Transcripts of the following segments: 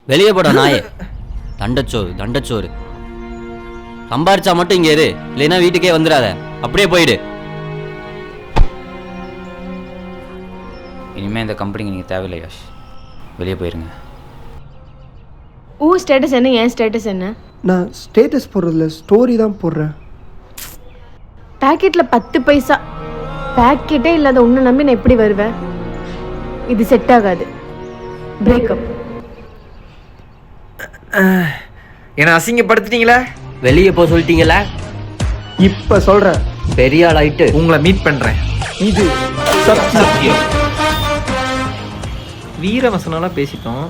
வெளியே போட நாயே. தண்டச்சோறு தண்டச்சோறு. சம்பாரிச்சா மட்டும் இங்கே இரு, இல்லைன்னா வீட்டுக்கே வந்துடாத. அப்படியே போயிடு. இனிமேல் இந்த கம்பெனிக்கு நீங்கள் தேவையில்லை யாஷ், வெளியே போயிருங்க. உன் ஸ்டேட்டஸ் என்ன, என் ஸ்டேட்டஸ் என்ன? நான் ஸ்டேட்டஸ் போடுறதில்ல, ஸ்டோரி தான் போடுறேன். பேக்கெட்டில் 10 பைசா, பேக்கெட்டே இல்லாத உன்னை நம்பி நான் எப்படி வருவேன்? இது செட் ஆகாது. பிரேக்கப். என்ன அசிங்கப்படுத்திட்டீங்களா? வெளியே போக சொல்லிட்டீங்களா? இப்போ சொல்கிறேன், பெரிய ஆள் ஆயிட்டு உங்களை மீட் பண்ணுறேன். இது சத்தியம். வீரவசனம்லாம் பேசிட்டோம்.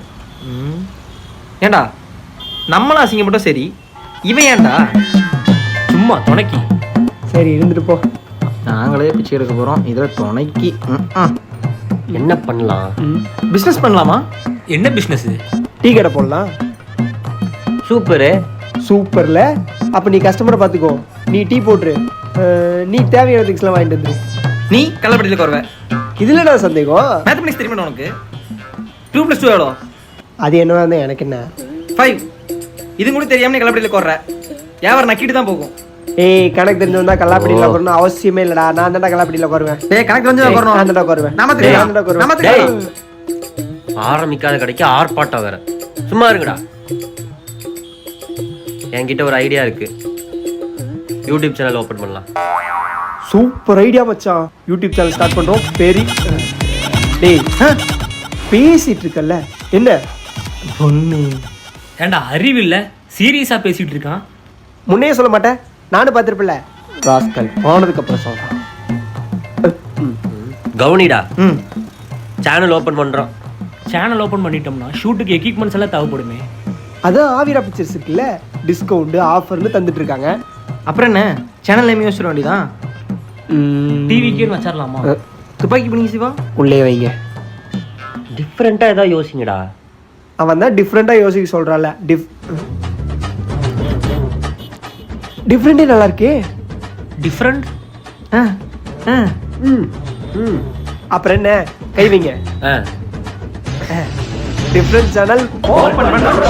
ஏண்டா நம்மளும் அசிங்கப்பட்டோம், சரி இவன் ஏன்டா சும்மா துணைக்கி. சரி இருந்துட்டு போ. நாங்களே பிச்சை எடுக்க போகிறோம், இதில் துணைக்கு. என்ன பண்ணலாம்? பிஸ்னஸ் பண்ணலாமா? என்ன பிஸ்னஸ்? டீ கடை போடலாம். சூப்பரு. சூப்பர்ல. அப்போ நீ கஸ்டமரை பார்த்துக்கோ, நீ டீ போட்டுரு, நீ தேவையான திங்ஸ்லாம் வாங்கிட்டு வந்துரு. நீ கள்ளப்பட்டியில் வருவ. இதுலடா சந்தேகம்? மேத்தமெட்டிக்ஸ் தெரியுமா உனக்கு? 2 + 2 எவ்வளோ? அது என்னவா இருந்தால் எனக்கு என்ன? 5. இது கூட தெரியாம நீ கள்ளப்பட்டியில் கோர்ற. வியாபாரம் நக்கிட்டு தான் போகும். ஏய், கணக்கு தெரிஞ்சவன் தான் கல்லாப்படியில் வரணும் அவசியமே இல்லடா. நான் தான்டா கல்லாப்படியில் வருவேன். ஏய், கணக்கு தெரிஞ்சு வரணும். நான் தான்டா வருவேன். நாம நான் தெரியும். தான்டா வருவேன். நாம தெரியும். ஆரம்பிக்காத கடைக்கு ஆர்ப்பாட்டம் வேற. சும்மா இருங்கடா. என்கிட்ட ஒரு ஐடியா இருக்கு. யூடியூப் சேனல் ஓபன் பண்ணலாம். சூப்பர் ஐடியா மச்சான். யூடியூப் சேனல் ஸ்டார்ட் பண்றோம். பெரிய டேய் பேசிட்டு இருக்கல்ல, என்ன பொண்ணு? ஏண்டா அறிவில்ல, சீரியஸா பேசிட்டு இருக்கான். முன்னே சொல்ல மாட்டேன், நானும் பார்த்துருப்பில்ல. ராஸ்கல் போனதுக்கு அப்புறம் சொல்றேன். கவுனிடா. சேனல் ஓபன் பண்றோம். சேனல் ஓபன் பண்ணிட்டோம்னா ஷூட்டுக்கு எக்யூப்மெண்ட்ஸ் எல்லாம் தேவைப்படுமே. அதான் ஆவிரா பிக்சர்ஸ் இருக்குல்ல, டிஸ்கவுண்ட் ஆஃபர்னு தந்துட்டு இருக்காங்க. அப்புறம் என்ன, சேனல் நேம் யோசிச்சிட வேண்டியதான். டிவிக்கேன்னு வச்சிடலாமா? துப்பாக்கி பண்ணி சிவா உள்ளே வைங்க. டிஃப்ரெண்டா ஏதாவது யோசிங்கடா. அவன் தான் டிஃப்ரெண்டா யோசிக்க சொல்றான்ல. டிஃப்ரெண்டே நல்லா இருக்கே. டிஃப்ரெண்ட். அப்புறம் என்ன, கை வைங்க. டிஃப்ரெண்ட் சேனல் ஓபன் பண்ண